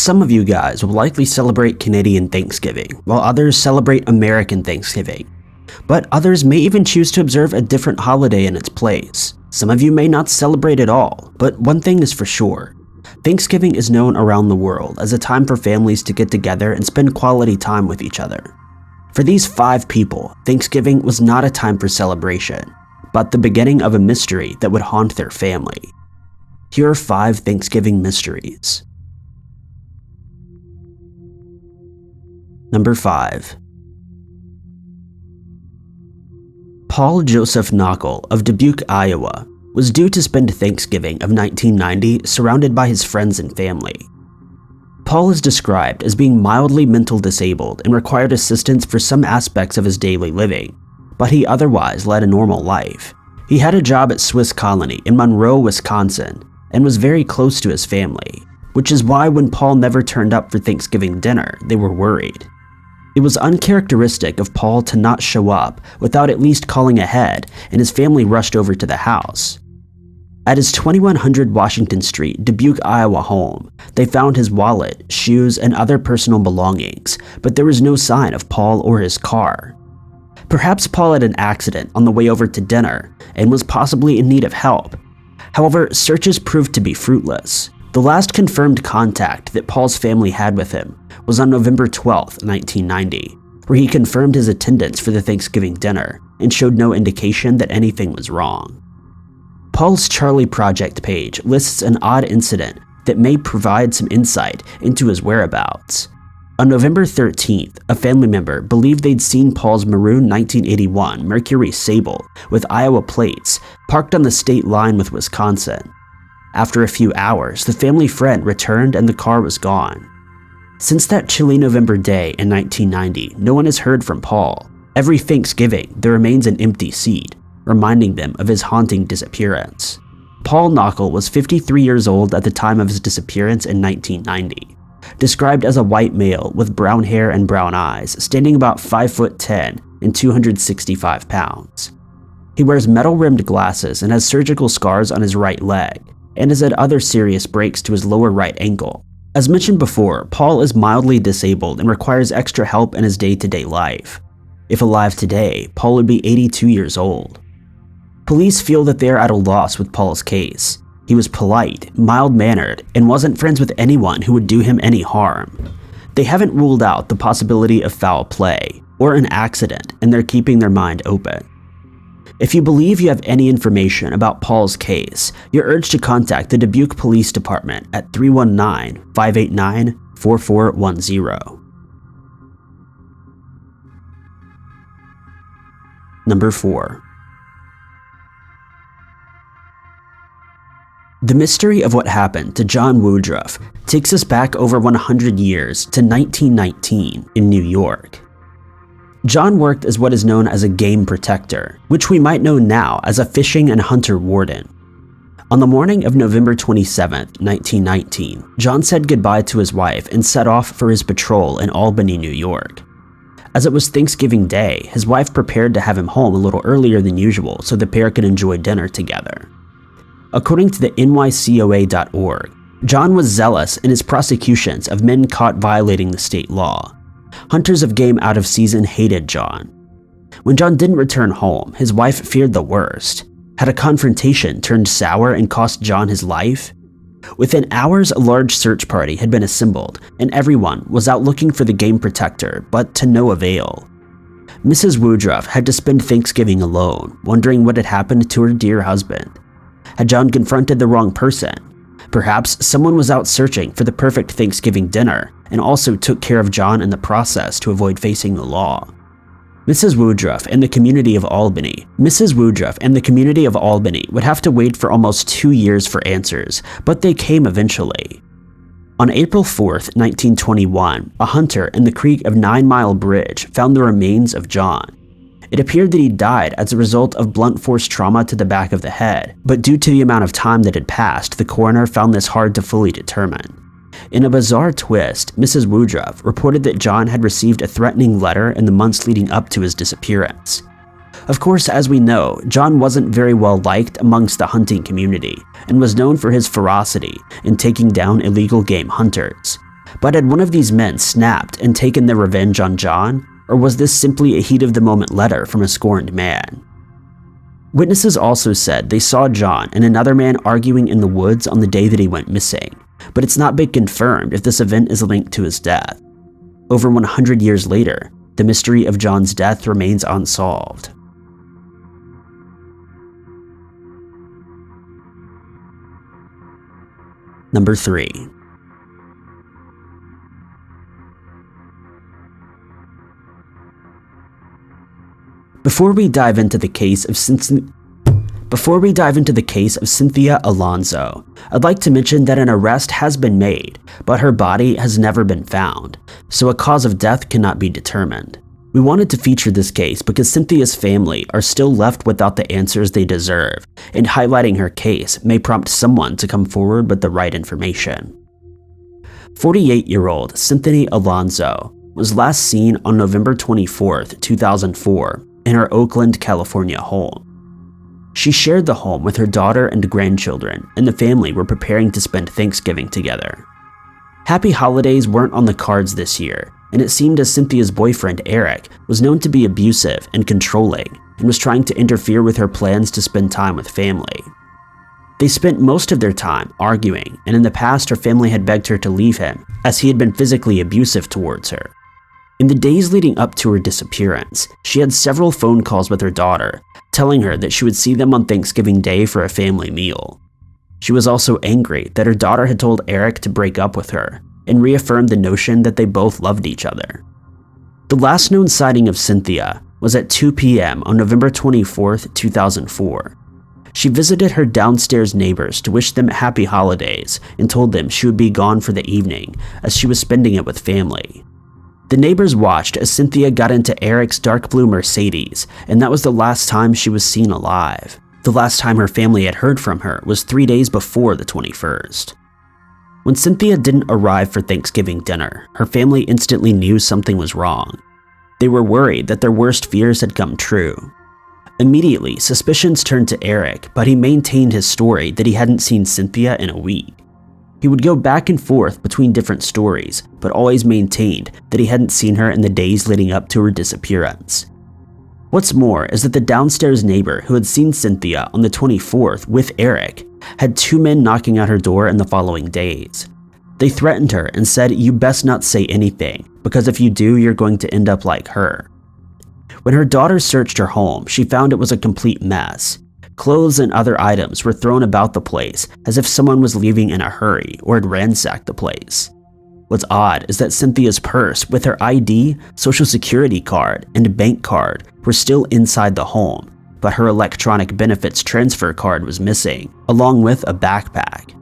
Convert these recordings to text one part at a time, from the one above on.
some of you guys will likely celebrate Canadian Thanksgiving, while others celebrate American Thanksgiving. But others may even choose to observe a different holiday in its place. Some of you may not celebrate at all, but one thing is for sure. Thanksgiving is known around the world as a time for families to get together and spend quality time with each other. For these 5 people, Thanksgiving was not a time for celebration, but the beginning of a mystery that would haunt their family. Here are 5 Thanksgiving mysteries. Number 5. Paul Joseph Knuckle of Dubuque, Iowa, was due to spend Thanksgiving of 1990 surrounded by his friends and family. Paul is described as being mildly mental disabled and required assistance for some aspects of his daily living, but he otherwise led a normal life. He had a job at Swiss Colony in Monroe, Wisconsin, and was very close to his family, which is why when Paul never turned up for Thanksgiving dinner, they were worried. It was uncharacteristic of Paul to not show up without at least calling ahead, and his family rushed over to the house. At his 2100 Washington Street, Dubuque, Iowa home, they found his wallet, shoes, and other personal belongings, but there was no sign of Paul or his car. Perhaps Paul had an accident on the way over to dinner and was possibly in need of help. However, searches proved to be fruitless. The last confirmed contact that Paul's family had with him was on November 12, 1990, where he confirmed his attendance for the Thanksgiving dinner and showed no indication that anything was wrong. Paul's Charlie Project page lists an odd incident that may provide some insight into his whereabouts. On November 13th, a family member believed they'd seen Paul's maroon 1981 Mercury Sable with Iowa plates parked on the state line with Wisconsin. After a few hours, the family friend returned and the car was gone. Since that chilly November day in 1990, no one has heard from Paul. Every Thanksgiving, there remains an empty seat, reminding them of his haunting disappearance. Paul Knuckle was 53 years old at the time of his disappearance in 1990. Described as a white male with brown hair and brown eyes, standing about 5'10" and 265 pounds. He wears metal-rimmed glasses and has surgical scars on his right leg, and has had other serious breaks to his lower right ankle. As mentioned before, Paul is mildly disabled and requires extra help in his day-to-day life. If alive today, Paul would be 82 years old. Police feel that they are at a loss with Paul's case. He was polite, mild-mannered, and wasn't friends with anyone who would do him any harm. They haven't ruled out the possibility of foul play or an accident, and they're keeping their mind open. If you believe you have any information about Paul's case, you're urged to contact the Dubuque Police Department at 319-589-4410. Number 4. The mystery of what happened to John Woodruff takes us back over 100 years to 1919 in New York. John worked as what is known as a game protector, which we might know now as a fishing and hunter warden. On the morning of November 27, 1919, John said goodbye to his wife and set off for his patrol in Albany, New York. As it was Thanksgiving Day, his wife prepared to have him home a little earlier than usual so the pair could enjoy dinner together. According to the nycoa.org, John was zealous in his prosecutions of men caught violating the state law. Hunters of game out of season hated John. When John didn't return home, his wife feared the worst. Had a confrontation turned sour and cost John his life? Within hours, a large search party had been assembled, and everyone was out looking for the game protector, but to no avail. Mrs. Woodruff had to spend Thanksgiving alone, wondering what had happened to her dear husband. Had John confronted the wrong person? Perhaps someone was out searching for the perfect Thanksgiving dinner and also took care of John in the process to avoid facing the law. Mrs. Woodruff and the community of Albany would have to wait for almost 2 years for answers, but they came eventually. On April 4th, 1921, a hunter in the creek of 9 Mile Bridge found the remains of John. It appeared that he died as a result of blunt force trauma to the back of the head, but due to the amount of time that had passed, the coroner found this hard to fully determine. In a bizarre twist, Mrs. Woodruff reported that John had received a threatening letter in the months leading up to his disappearance. Of course, as we know, John wasn't very well liked amongst the hunting community and was known for his ferocity in taking down illegal game hunters. But had one of these men snapped and taken their revenge on John, or was this simply a heat-of-the-moment letter from a scorned man? Witnesses also said they saw John and another man arguing in the woods on the day that he went missing, but it's not been confirmed if this event is linked to his death. Over 100 years later, the mystery of John's death remains unsolved. Number 3. Before we dive into the case of Cynthia Alonso, I'd like to mention that an arrest has been made, but her body has never been found, so a cause of death cannot be determined. We wanted to feature this case because Cynthia's family are still left without the answers they deserve, and highlighting her case may prompt someone to come forward with the right information. 48-year-old Cynthia Alonso was last seen on November 24, 2004, in her Oakland, California home. She shared the home with her daughter and grandchildren, and the family were preparing to spend Thanksgiving together. Happy holidays weren't on the cards this year, and it seemed as Cynthia's boyfriend Eric was known to be abusive and controlling and was trying to interfere with her plans to spend time with family. They spent most of their time arguing, and in the past her family had begged her to leave him as he had been physically abusive towards her. In the days leading up to her disappearance, she had several phone calls with her daughter, telling her that she would see them on Thanksgiving Day for a family meal. She was also angry that her daughter had told Eric to break up with her, and reaffirmed the notion that they both loved each other. The last known sighting of Cynthia was at 2 p.m. on November 24, 2004. She visited her downstairs neighbors to wish them happy holidays and told them she would be gone for the evening as she was spending it with family. The neighbors watched as Cynthia got into Eric's dark blue Mercedes, and that was the last time she was seen alive. The last time her family had heard from her was 3 days before the 21st. When Cynthia didn't arrive for Thanksgiving dinner, her family instantly knew something was wrong. They were worried that their worst fears had come true. Immediately, suspicions turned to Eric, but he maintained his story that he hadn't seen Cynthia in a week. He would go back and forth between different stories, but always maintained that he hadn't seen her in the days leading up to her disappearance. What's more is that the downstairs neighbor who had seen Cynthia on the 24th with Eric had 2 men knocking at her door in the following days. They threatened her and said, "You best not say anything, because if you do, you're going to end up like her." When her daughter searched her home, she found it was a complete mess. Clothes and other items were thrown about the place as if someone was leaving in a hurry or had ransacked the place. What's odd is that Cynthia's purse with her ID, social security card, and bank card were still inside the home, but her electronic benefits transfer card was missing, along with a backpack.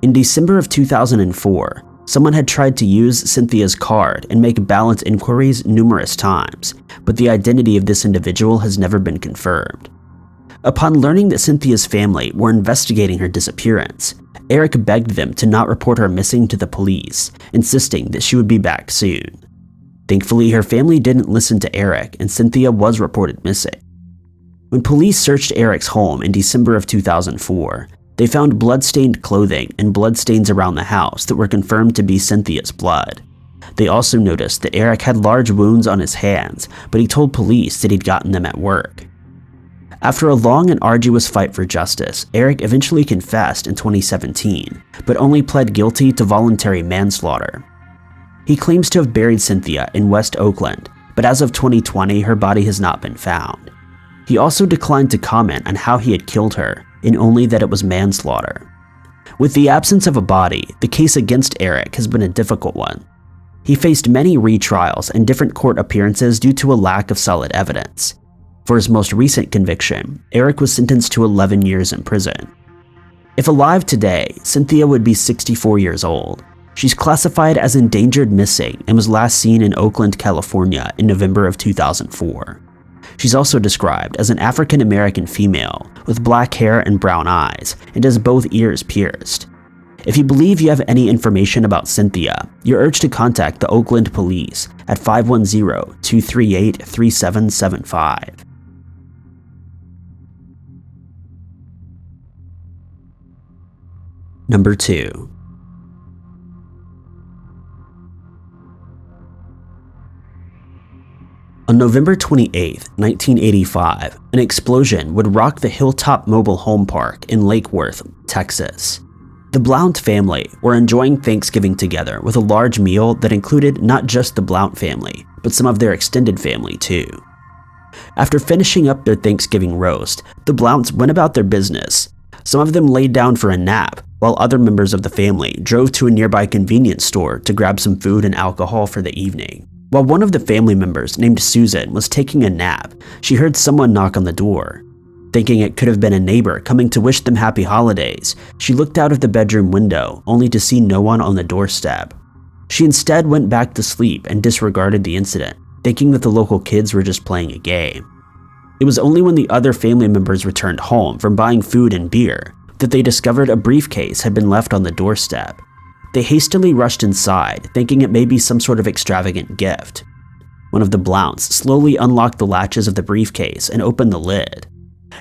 In December of 2004, someone had tried to use Cynthia's card and make balance inquiries numerous times, but the identity of this individual has never been confirmed. Upon learning that Cynthia's family were investigating her disappearance, Eric begged them to not report her missing to the police, insisting that she would be back soon. Thankfully, her family didn't listen to Eric, and Cynthia was reported missing. When police searched Eric's home in December of 2004, they found blood-stained clothing and bloodstains around the house that were confirmed to be Cynthia's blood. They also noticed that Eric had large wounds on his hands, but he told police that he'd gotten them at work. After a long and arduous fight for justice, Eric eventually confessed in 2017, but only pled guilty to voluntary manslaughter. He claims to have buried Cynthia in West Oakland, but as of 2020, her body has not been found. He also declined to comment on how he had killed her, and only that it was manslaughter. With the absence of a body, the case against Eric has been a difficult one. He faced many retrials and different court appearances due to a lack of solid evidence. For his most recent conviction, Eric was sentenced to 11 years in prison. If alive today, Cynthia would be 64 years old. She's classified as endangered missing and was last seen in Oakland, California in November of 2004. She's also described as an African American female with black hair and brown eyes and has both ears pierced. If you believe you have any information about Cynthia, you're urged to contact the Oakland Police at 510-238-3775. Number 2. November 28, 1985, an explosion would rock the Hilltop Mobile Home Park in Lake Worth, Texas. The Blount family were enjoying Thanksgiving together with a large meal that included not just the Blount family, but some of their extended family too. After finishing up their Thanksgiving roast, the Blounts went about their business. Some of them laid down for a nap, while other members of the family drove to a nearby convenience store to grab some food and alcohol for the evening. While one of the family members, named Susan, was taking a nap, she heard someone knock on the door. Thinking it could have been a neighbor coming to wish them happy holidays, she looked out of the bedroom window only to see no one on the doorstep. She instead went back to sleep and disregarded the incident, thinking that the local kids were just playing a game. It was only when the other family members returned home from buying food and beer that they discovered a briefcase had been left on the doorstep. They hastily rushed inside, thinking it may be some sort of extravagant gift. One of the Blounts slowly unlocked the latches of the briefcase and opened the lid.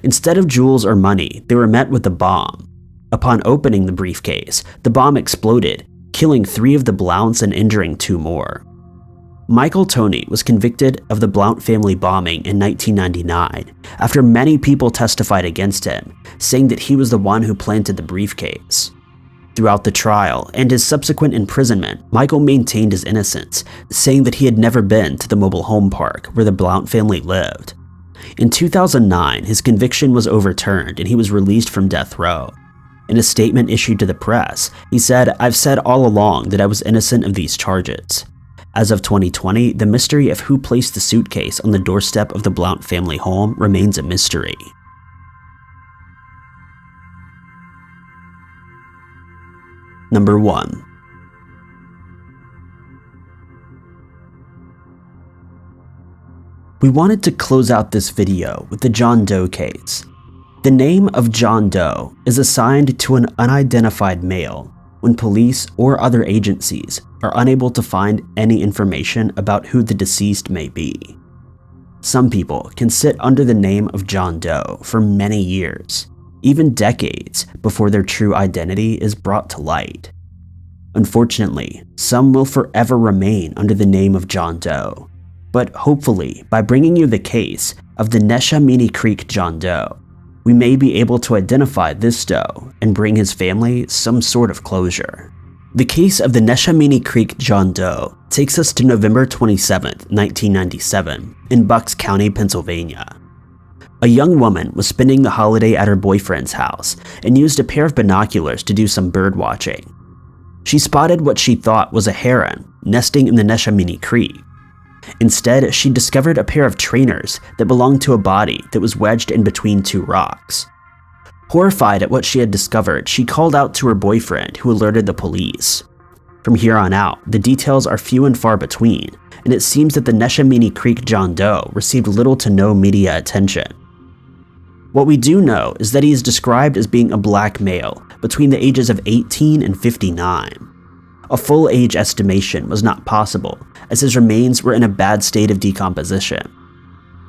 Instead of jewels or money, they were met with a bomb. Upon opening the briefcase, the bomb exploded, killing 3 of the Blounts and injuring 2 more. Michael Toney was convicted of the Blount family bombing in 1999 after many people testified against him, saying that he was the one who planted the briefcase. Throughout the trial and his subsequent imprisonment, Michael maintained his innocence, saying that he had never been to the mobile home park where the Blount family lived. In 2009, his conviction was overturned and he was released from death row. In a statement issued to the press, he said, "I've said all along that I was innocent of these charges." As of 2020, the mystery of who placed the suitcase on the doorstep of the Blount family home remains a mystery. Number 1. We wanted to close out this video with the John Doe case. The name of John Doe is assigned to an unidentified male when police or other agencies are unable to find any information about who the deceased may be. Some people can sit under the name of John Doe for many years, even decades before their true identity is brought to light. Unfortunately, some will forever remain under the name of John Doe, but hopefully by bringing you the case of the Neshaminy Creek John Doe, we may be able to identify this Doe and bring his family some sort of closure. The case of the Neshaminy Creek John Doe takes us to November 27, 1997, in Bucks County, Pennsylvania. A young woman was spending the holiday at her boyfriend's house and used a pair of binoculars to do some bird watching. She spotted what she thought was a heron nesting in the Neshaminy Creek. Instead, she discovered a pair of trainers that belonged to a body that was wedged in between 2 rocks. Horrified at what she had discovered, she called out to her boyfriend, who alerted the police. From here on out, the details are few and far between, and it seems that the Neshaminy Creek John Doe received little to no media attention. What we do know is that he is described as being a black male between the ages of 18 and 59. A full age estimation was not possible, as his remains were in a bad state of decomposition.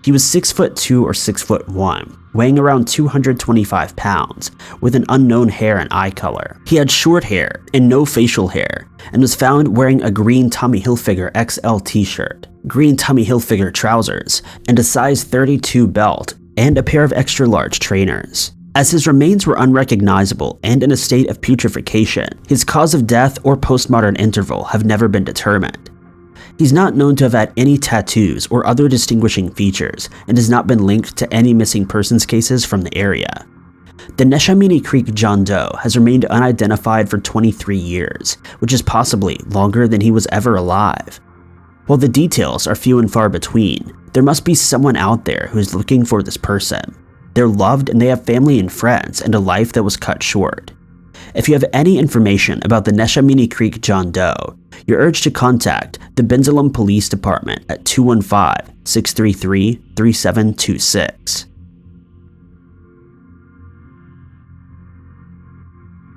He was 6'2" or 6'1", weighing around 225 pounds, with an unknown hair and eye color. He had short hair and no facial hair, and was found wearing a green Tommy Hilfiger XL t-shirt, green Tommy Hilfiger trousers, and a size 32 belt, and a pair of extra-large trainers. As his remains were unrecognizable and in a state of putrefaction, his cause of death or postmortem interval have never been determined. He's not known to have had any tattoos or other distinguishing features and has not been linked to any missing persons cases from the area. The Neshaminy Creek John Doe has remained unidentified for 23 years, which is possibly longer than he was ever alive. While the details are few and far between, there must be someone out there who is looking for this person. They're loved and they have family and friends and a life that was cut short. If you have any information about the Neshaminy Creek John Doe, you're urged to contact the Bensalem Police Department at 215-633-3726.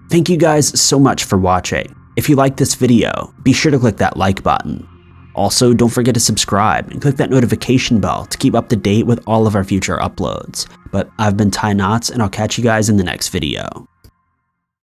Thank you guys so much for watching. If you liked this video, be sure to click that like button. Also, don't forget to subscribe and click that notification bell to keep up to date with all of our future uploads. But I've been Ty Knotts, and I'll catch you guys in the next video.